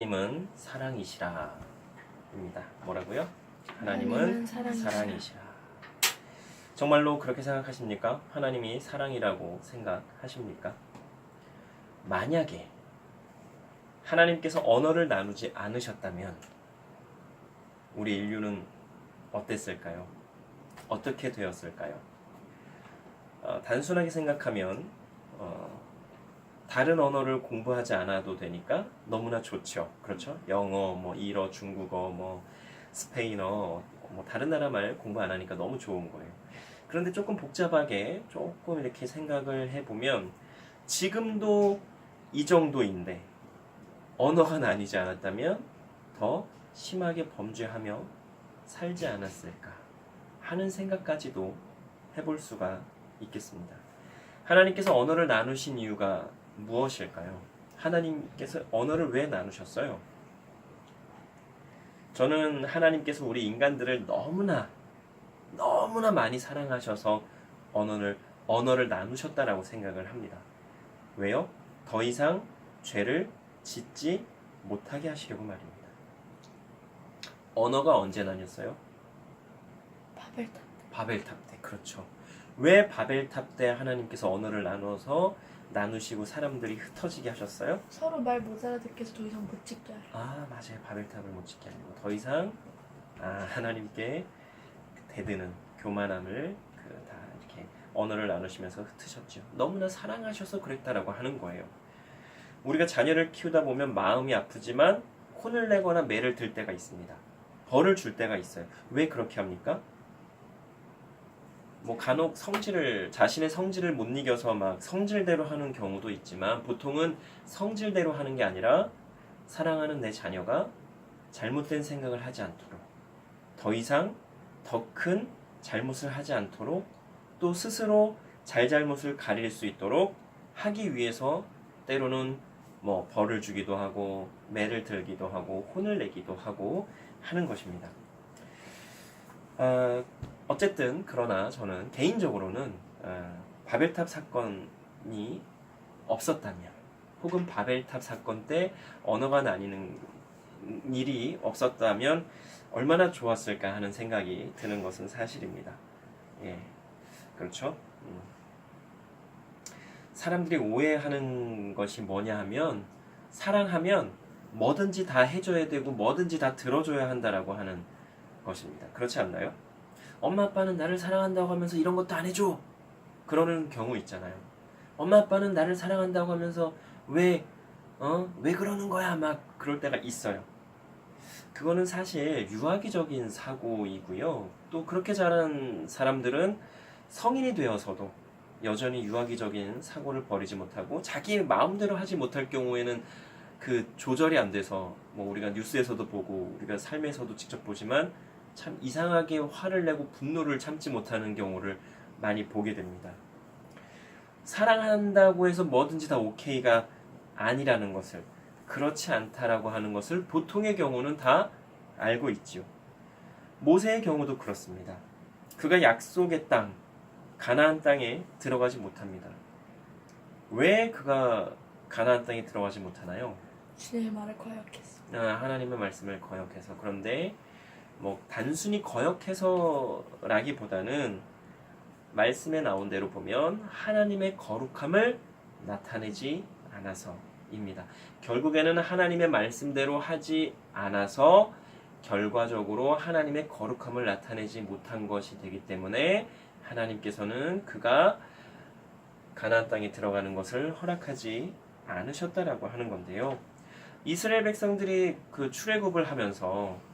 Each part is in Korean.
하나님은 사랑이시라 입니다. 뭐라고요? 하나님은 사랑이시라. 정말로 그렇게 생각하십니까? 하나님이 사랑이라고 생각하십니까? 만약에 하나님께서 언어를 나누지 않으셨다면 우리 인류는 어땠을까요? 어떻게 되었을까요? 단순하게 생각하면 다른 언어를 공부하지 않아도 되니까 너무나 좋죠. 그렇죠? 영어, 일어, 중국어, 스페인어, 다른 나라 말 공부 안 하니까 너무 좋은 거예요. 그런데 조금 복잡하게 조금 이렇게 생각을 해보면 지금도 이 정도인데 언어가 나뉘지 않았다면 더 심하게 범죄하며 살지 않았을까 하는 생각까지도 해볼 수가 있겠습니다. 하나님께서 언어를 나누신 이유가 무엇일까요? 하나님께서 언어를 왜 나누셨어요? 저는 하나님께서 우리 인간들을 너무나 많이 사랑하셔서 언어를 나누셨다라고 생각을 합니다. 왜요? 더 이상 죄를 짓지 못하게 하시려고 말입니다. 언어가 언제 나뉘었어요? 바벨탑 때. 그렇죠. 왜 바벨탑 때 하나님께서 언어를 나누시고 사람들이 흩어지게 하셨어요? 서로 말 못 알아듣게 해서 더 이상 못 짓게 하려. 맞아요. 바벨탑을 못 짓게 하려고 더 이상 하나님께 대드는 교만함을 다 이렇게 언어를 나누시면서 흩으셨죠. 너무나 사랑하셔서 그랬다라고 하는 거예요. 우리가 자녀를 키우다 보면 마음이 아프지만 혼을 내거나 매를 들 때가 있습니다. 벌을 줄 때가 있어요. 왜 그렇게 합니까? 간혹 자신의 성질을 못 이겨서 막 성질대로 하는 경우도 있지만 보통은 성질대로 하는 게 아니라 사랑하는 내 자녀가 잘못된 생각을 하지 않도록 더 이상 더 큰 잘못을 하지 않도록 또 스스로 잘못을 가릴 수 있도록 하기 위해서 때로는 벌을 주기도 하고 매를 들기도 하고 혼을 내기도 하고 하는 것입니다. 어쨌든 그러나 저는 개인적으로는 바벨탑 사건이 없었다면 혹은 바벨탑 사건 때 언어가 나뉘는 일이 없었다면 얼마나 좋았을까 하는 생각이 드는 것은 사실입니다. 예, 그렇죠? 사람들이 오해하는 것이 뭐냐 하면 사랑하면 뭐든지 다 해줘야 되고 뭐든지 다 들어줘야 한다라고 하는 것입니다. 그렇지 않나요? 엄마 아빠는 나를 사랑한다고 하면서 이런 것도 안 해줘 그러는 경우 있잖아요. 엄마 아빠는 나를 사랑한다고 하면서 왜 그러는 거야 막 그럴 때가 있어요. 그거는 사실 유아기적인 사고이고요. 또 그렇게 자란 사람들은 성인이 되어서도 여전히 유아기적인 사고를 버리지 못하고 자기 마음대로 하지 못할 경우에는 그 조절이 안 돼서 우리가 뉴스에서도 보고 우리가 삶에서도 직접 보지만 참 이상하게 화를 내고 분노를 참지 못하는 경우를 많이 보게 됩니다. 사랑한다고 해서 뭐든지 다 오케이가 아니라는 것을, 그렇지 않다라고 하는 것을 보통의 경우는 다 알고 있지요. 모세의 경우도 그렇습니다. 그가 약속의 땅, 가나안 땅에 들어가지 못합니다. 왜 그가 가나안 땅에 들어가지 못하나요? 주님의 말을 거역했어. 하나님의 말씀을 거역해서. 그런데 단순히 거역해서라기보다는 말씀에 나온 대로 보면 하나님의 거룩함을 나타내지 않아서입니다. 결국에는 하나님의 말씀대로 하지 않아서 결과적으로 하나님의 거룩함을 나타내지 못한 것이 되기 때문에 하나님께서는 그가 가나안 땅에 들어가는 것을 허락하지 않으셨다라고 하는 건데요. 이스라엘 백성들이 그 출애굽을 하면서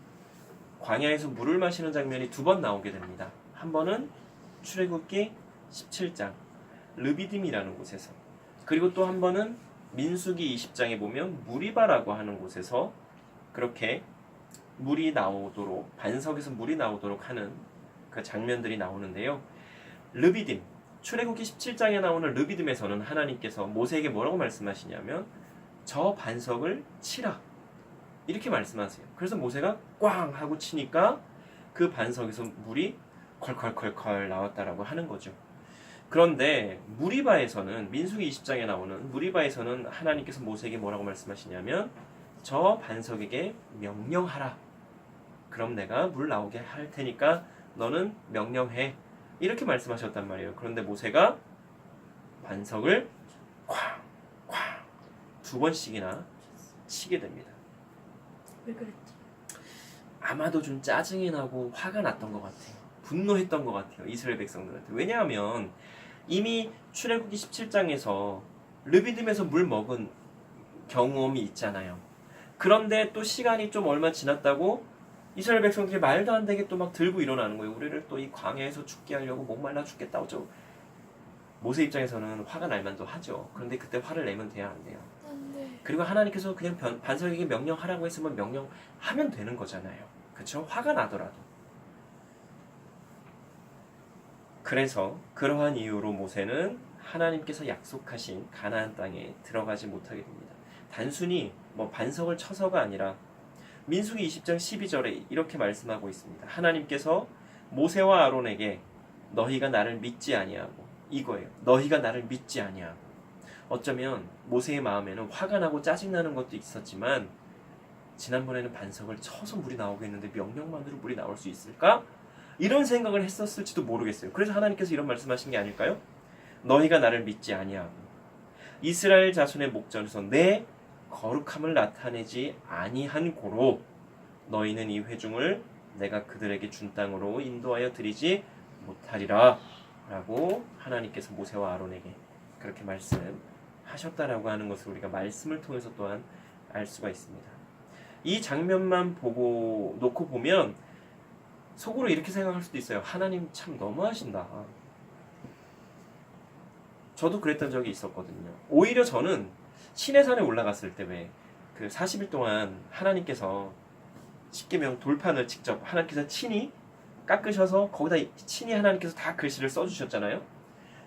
광야에서 물을 마시는 장면이 두 번 나오게 됩니다. 한 번은 출애굽기 17장 르비딤이라는 곳에서, 그리고 또 한 번은 민수기 20장에 보면 무리바라고 하는 곳에서 그렇게 물이 나오도록, 반석에서 물이 나오도록 하는 그 장면들이 나오는데요. 르비딤, 출애굽기 17장에 나오는 르비딤에서는 하나님께서 모세에게 뭐라고 말씀하시냐면 저 반석을 치라 이렇게 말씀하세요. 그래서 모세가 꽝 하고 치니까 그 반석에서 물이 콸콸콸콸 나왔다라고 하는 거죠. 그런데 무리바에서는, 민수기 20장에 나오는 무리바에서는 하나님께서 모세에게 뭐라고 말씀하시냐면 저 반석에게 명령하라. 그럼 내가 물 나오게 할 테니까 너는 명령해. 이렇게 말씀하셨단 말이에요. 그런데 모세가 반석을 쾅, 쾅 두 번씩이나 치게 됩니다. 왜 그랬지? 아마도 좀 짜증이 나고 화가 났던 것 같아요. 분노했던 것 같아요. 이스라엘 백성들한테. 왜냐하면 이미 출애굽기 17장에서 르비딤에서 물 먹은 경험이 있잖아요. 그런데 또 시간이 좀 얼마 지났다고 이스라엘 백성들이 말도 안 되게 또 막 들고 일어나는 거예요. 우리를 또 이 광야에서 죽게 하려고 목말라 죽겠다 어쩌고. 모세 입장에서는 화가 날 만도 하죠. 그런데 그때 화를 내면 돼야 안 돼요. 안 돼. 그리고 하나님께서 그냥 반석에게 명령하라고 했으면 명령하면 되는 거잖아요. 그렇죠? 화가 나더라도. 그래서 그러한 이유로 모세는 하나님께서 약속하신 가나안 땅에 들어가지 못하게 됩니다. 단순히 뭐 반석을 쳐서가 아니라 민수기 20장 12절에 이렇게 말씀하고 있습니다. 하나님께서 모세와 아론에게 너희가 나를 믿지 아니하고, 이거예요. 너희가 나를 믿지 아니하고. 어쩌면 모세의 마음에는 화가 나고 짜증나는 것도 있었지만 지난번에는 반석을 쳐서 물이 나오게 했는데 명령만으로 물이 나올 수 있을까? 이런 생각을 했었을지도 모르겠어요. 그래서 하나님께서 이런 말씀하신 게 아닐까요? 너희가 나를 믿지 아니하고 이스라엘 자손의 목전에서 내 거룩함을 나타내지 아니한 고로 너희는 이 회중을 내가 그들에게 준 땅으로 인도하여 드리지 못하리라 라고 하나님께서 모세와 아론에게 그렇게 말씀하셨다라고 하는 것을 우리가 말씀을 통해서 또한 알 수가 있습니다. 이 장면만 놓고 보면 속으로 이렇게 생각할 수도 있어요. 하나님 참 너무하신다. 저도 그랬던 적이 있었거든요. 오히려 저는 시내산에 올라갔을 때 왜 그 40일 동안 하나님께서 십계명 돌판을 직접 하나님께서 친히 깎으셔서 거기다 친히 하나님께서 다 글씨를 써주셨잖아요.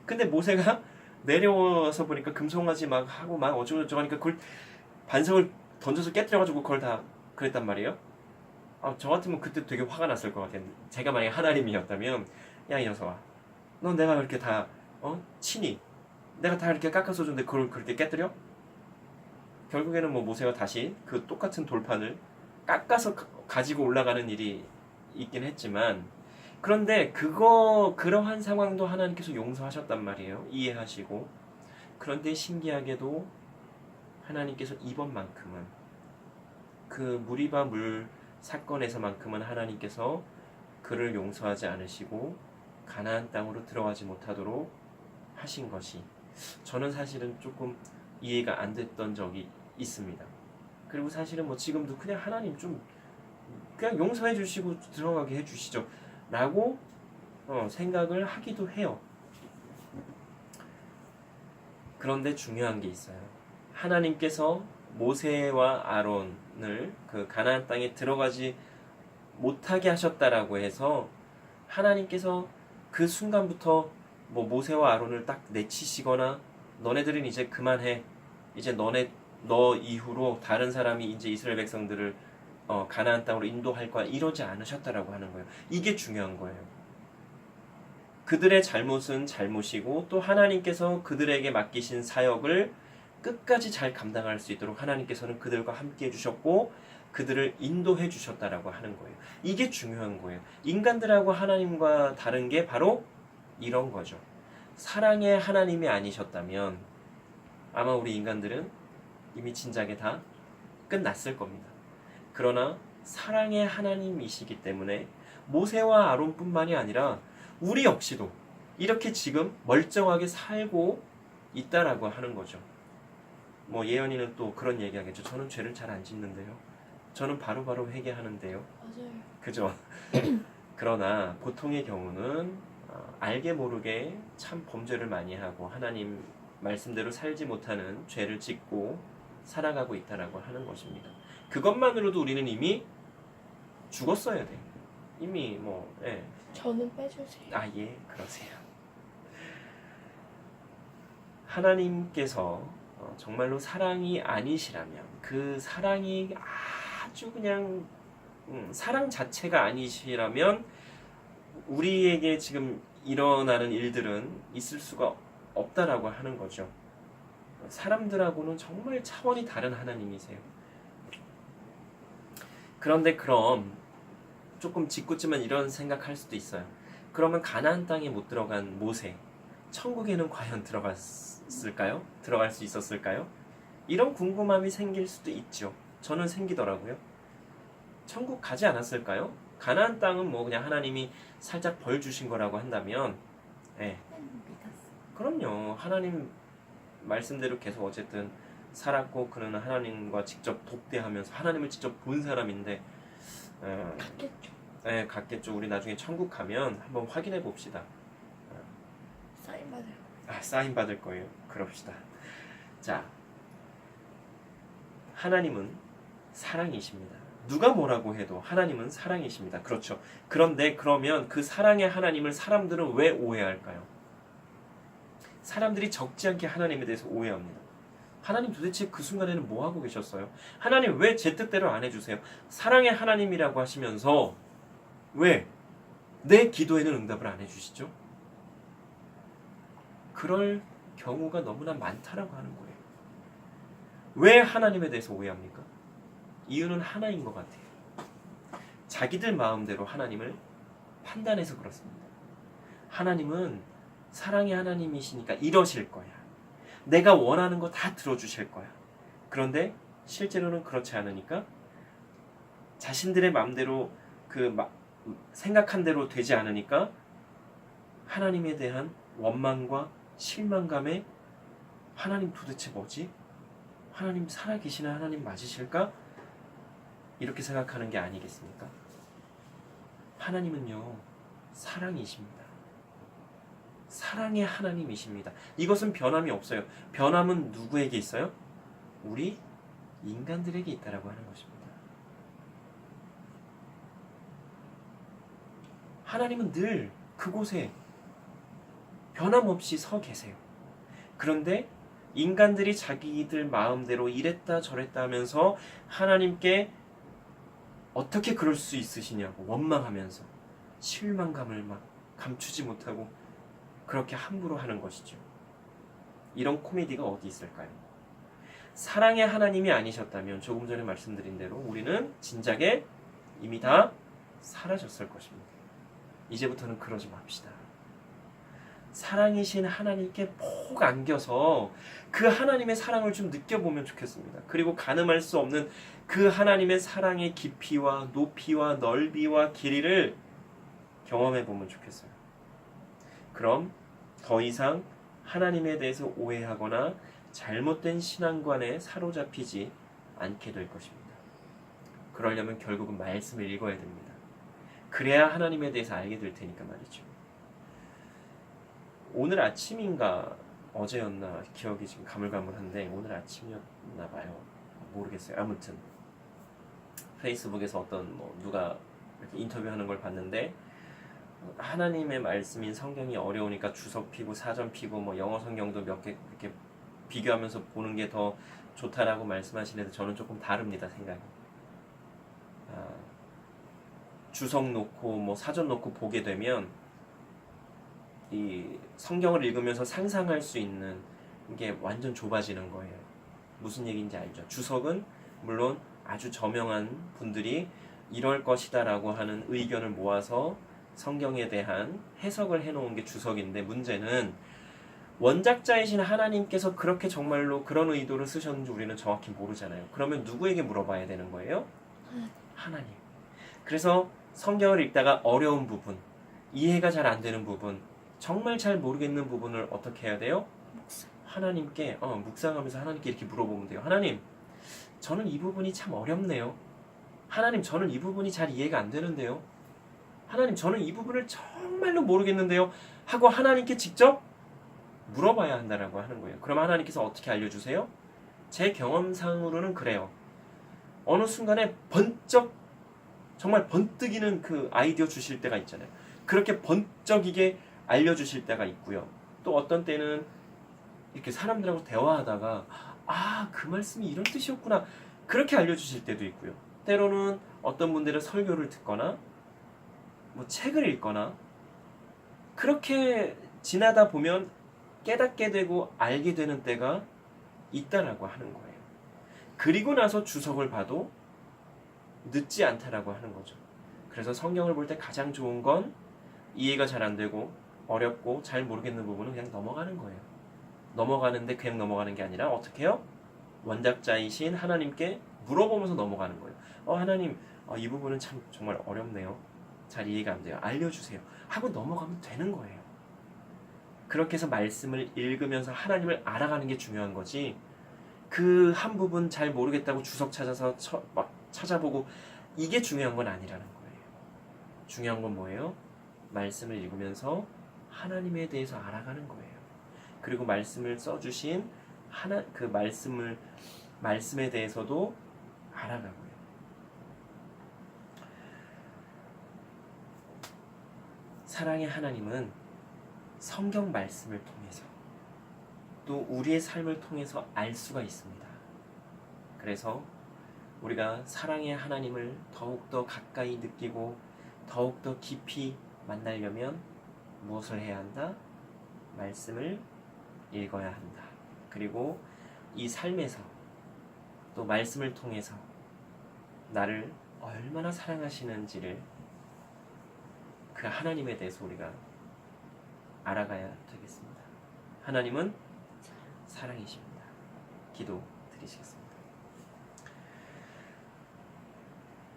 근데 모세가 내려와서 보니까 금송아지 막 하고 막 어쩌고저쩌고 하니까 그걸 반석을 던져서 깨뜨려가지고 그걸 다 그랬단 말이에요. 저 같으면 그때 되게 화가 났을 것 같아요. 제가 만약에 하나님이었다면 야 이 녀석아 넌 내가 그렇게 다 친히 내가 다 이렇게 깎아서 줬는데 그걸 그렇게 깨뜨려? 결국에는 뭐 모세가 다시 그 똑같은 돌판을 깎아서 가지고 올라가는 일이 있긴 했지만 그런데 그러한 상황도 하나님께서 용서하셨단 말이에요. 이해하시고. 그런데 신기하게도 하나님께서 이번만큼은 그 무리바 물 사건에서만큼은 하나님께서 그를 용서하지 않으시고 가나안 땅으로 들어가지 못하도록 하신 것이 저는 사실은 조금 이해가 안 됐던 적이 있습니다. 그리고 사실은 뭐 지금도 그냥 하나님 좀 그냥 용서해 주시고 들어가게 해 주시죠 라고 생각을 하기도 해요. 그런데 중요한 게 있어요. 하나님께서 모세와 아론을 그 가나안 땅에 들어가지 못하게 하셨다라고 해서 하나님께서 그 순간부터 뭐 모세와 아론을 딱 내치시거나 너네들은 이제 그만해. 이제 너 이후로 다른 사람이 이제 이스라엘 백성들을 가나안 땅으로 인도할 거야. 이러지 않으셨다라고 하는 거예요. 이게 중요한 거예요. 그들의 잘못은 잘못이고 또 하나님께서 그들에게 맡기신 사역을 끝까지 잘 감당할 수 있도록 하나님께서는 그들과 함께 해주셨고 그들을 인도해 주셨다라고 하는 거예요. 이게 중요한 거예요. 인간들하고 하나님과 다른 게 바로 이런 거죠. 사랑의 하나님이 아니셨다면 아마 우리 인간들은 이미 진작에 다 끝났을 겁니다. 그러나 사랑의 하나님이시기 때문에 모세와 아론뿐만이 아니라 우리 역시도 이렇게 지금 멀쩡하게 살고 있다라고 하는 거죠. 뭐 예언이는 또 그런 얘기하겠죠. 저는 죄를 잘 안 짓는데요. 저는 바로바로 회개하는데요. 맞아요. 그죠? 그러나 보통의 경우는 알게 모르게 참 범죄를 많이 하고 하나님 말씀대로 살지 못하는 죄를 짓고 살아가고 있다라고 하는 것입니다. 그것만으로도 우리는 이미 죽었어야 돼요. 이미 저는 빼주세요. 예, 그러세요. 하나님께서 정말로 사랑이 아니시라면 그 사랑이 아주 그냥 사랑 자체가 아니시라면 우리에게 지금 일어나는 일들은 있을 수가 없다라고 하는 거죠. 사람들하고는 정말 차원이 다른 하나님이세요. 그런데 그럼 조금 짓궂지만 이런 생각할 수도 있어요. 그러면 가나안 땅에 못 들어간 모세, 천국에는 과연 들어갔을까요? 들어갈 수 있었을까요? 이런 궁금함이 생길 수도 있죠. 저는 생기더라고요. 천국 가지 않았을까요? 가나안 땅은 뭐 그냥 하나님이 살짝 벌 주신 거라고 한다면, 예, 그럼요. 하나님 말씀대로 계속 어쨌든 살았고 그는 하나님과 직접 독대하면서 하나님을 직접 본 사람인데, 갔겠죠. 예, 갔겠죠. 우리 나중에 천국 가면 한번 확인해 봅시다. 사인 받을. 사인 받을 거예요. 그럽시다. 자, 하나님은 사랑이십니다. 누가 뭐라고 해도 하나님은 사랑이십니다. 그렇죠. 그런데 그러면 그 사랑의 하나님을 사람들은 왜 오해할까요? 사람들이 적지 않게 하나님에 대해서 오해합니다. 하나님 도대체 그 순간에는 뭐 하고 계셨어요? 하나님 왜 제 뜻대로 안 해주세요? 사랑의 하나님이라고 하시면서 왜 내 기도에는 응답을 안 해주시죠? 그럴 경우가 너무나 많다라고 하는 거예요. 왜 하나님에 대해서 오해합니까? 이유는 하나인 것 같아요. 자기들 마음대로 하나님을 판단해서 그렇습니다. 하나님은 사랑의 하나님이시니까 이러실 거야. 내가 원하는 거 다 들어주실 거야. 그런데 실제로는 그렇지 않으니까 자신들의 마음대로 생각한 대로 되지 않으니까 하나님에 대한 원망과 실망감에 하나님 도대체 뭐지? 하나님 살아계시는 하나님 맞으실까? 이렇게 생각하는 게 아니겠습니까? 하나님은요, 사랑이십니다. 사랑의 하나님이십니다. 이것은 변함이 없어요. 변함은 누구에게 있어요? 우리 인간들에게 있다라고 하는 것입니다. 하나님은 늘 그곳에 변함없이 서 계세요. 그런데 인간들이 자기들 마음대로 이랬다 저랬다 하면서 하나님께 어떻게 그럴 수 있으시냐고 원망하면서 실망감을 막 감추지 못하고 그렇게 함부로 하는 것이죠. 이런 코미디가 어디 있을까요? 사랑의 하나님이 아니셨다면 조금 전에 말씀드린 대로 우리는 진작에 이미 다 사라졌을 것입니다. 이제부터는 그러지 맙시다. 사랑이신 하나님께 푹 안겨서 그 하나님의 사랑을 좀 느껴보면 좋겠습니다. 그리고 가늠할 수 없는 그 하나님의 사랑의 깊이와 높이와 넓이와 길이를 경험해보면 좋겠어요. 그럼 더 이상 하나님에 대해서 오해하거나 잘못된 신앙관에 사로잡히지 않게 될 것입니다. 그러려면 결국은 말씀을 읽어야 됩니다. 그래야 하나님에 대해서 알게 될 테니까 말이죠. 오늘 아침인가 어제였나 기억이 지금 가물가물한데 오늘 아침이었나 봐요. 모르겠어요. 아무튼 페이스북에서 어떤 누가 이렇게 인터뷰하는 걸 봤는데 하나님의 말씀인 성경이 어려우니까 주석 피고 사전 피고 영어 성경도 몇 개 이렇게 비교하면서 보는 게 더 좋다라고 말씀하시는데 저는 조금 다릅니다. 생각이. 주석 놓고 사전 놓고 보게 되면 이 성경을 읽으면서 상상할 수 있는 게 완전 좁아지는 거예요. 무슨 얘기인지 알죠? 주석은 물론 아주 저명한 분들이 이럴 것이다라고 하는 의견을 모아서 성경에 대한 해석을 해놓은 게 주석인데 문제는 원작자이신 하나님께서 그렇게 정말로 그런 의도를 쓰셨는지 우리는 정확히 모르잖아요. 그러면 누구에게 물어봐야 되는 거예요? 하나님. 그래서 성경을 읽다가 어려운 부분, 이해가 잘 안 되는 부분, 정말 잘 모르겠는 부분을 어떻게 해야 돼요? 하나님께 묵상하면서 하나님께 이렇게 물어보면 돼요. 하나님, 저는 이 부분이 참 어렵네요. 하나님, 저는 이 부분이 잘 이해가 안 되는데요. 하나님, 저는 이 부분을 정말로 모르겠는데요. 하고 하나님께 직접 물어봐야 한다라고 하는 거예요. 그럼 하나님께서 어떻게 알려주세요? 제 경험상으로는 그래요. 어느 순간에 번쩍 정말 번뜩이는 그 아이디어 주실 때가 있잖아요. 그렇게 번쩍이게 알려주실 때가 있고요. 또 어떤 때는 이렇게 사람들하고 대화하다가 그 말씀이 이런 뜻이었구나 그렇게 알려주실 때도 있고요. 때로는 어떤 분들은 설교를 듣거나 책을 읽거나 그렇게 지나다 보면 깨닫게 되고 알게 되는 때가 있다라고 하는 거예요. 그리고 나서 주석을 봐도 늦지 않다라고 하는 거죠. 그래서 성경을 볼 때 가장 좋은 건 이해가 잘 안 되고 어렵고 잘 모르겠는 부분은 그냥 넘어가는 거예요. 넘어가는데 그냥 넘어가는 게 아니라 어떻게 해요? 원작자이신 하나님께 물어보면서 넘어가는 거예요. 하나님, 이 부분은 참 정말 어렵네요. 잘 이해가 안 돼요. 알려주세요. 하고 넘어가면 되는 거예요. 그렇게 해서 말씀을 읽으면서 하나님을 알아가는 게 중요한 거지. 그 한 부분 잘 모르겠다고 주석 찾아서 막 찾아보고 이게 중요한 건 아니라는 거예요. 중요한 건 뭐예요? 말씀을 읽으면서 하나님에 대해서 알아가는 거예요. 그리고 말씀을 써주신 그 말씀에 대해서도 알아가고요. 사랑의 하나님은 성경 말씀을 통해서 또 우리의 삶을 통해서 알 수가 있습니다. 그래서 우리가 사랑의 하나님을 더욱더 가까이 느끼고 더욱더 깊이 만나려면 무엇을 해야 한다? 말씀을 읽어야 한다. 그리고 이 삶에서 또 말씀을 통해서 나를 얼마나 사랑하시는지를 그 하나님에 대해서 우리가 알아가야 되겠습니다. 하나님은 사랑이십니다. 기도 드리시겠습니다.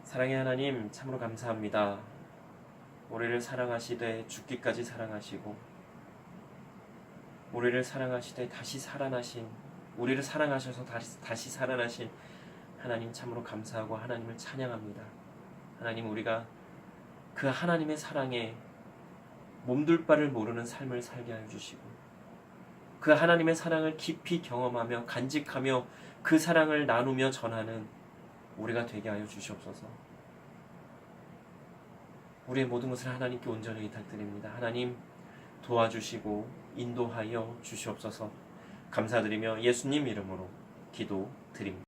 사랑의 하나님, 참으로 감사합니다. 우리를 사랑하시되 죽기까지 사랑하시고 우리를 사랑하시되 다시 살아나신, 우리를 사랑하셔서 다시 살아나신 하나님 참으로 감사하고 하나님을 찬양합니다. 하나님, 우리가 그 하나님의 사랑에 몸둘 바를 모르는 삶을 살게 하여 주시고 그 하나님의 사랑을 깊이 경험하며 간직하며 그 사랑을 나누며 전하는 우리가 되게 하여 주시옵소서. 우리의 모든 것을 하나님께 온전히 부탁드립니다. 하나님 도와주시고 인도하여 주시옵소서. 감사드리며 예수님 이름으로 기도드립니다.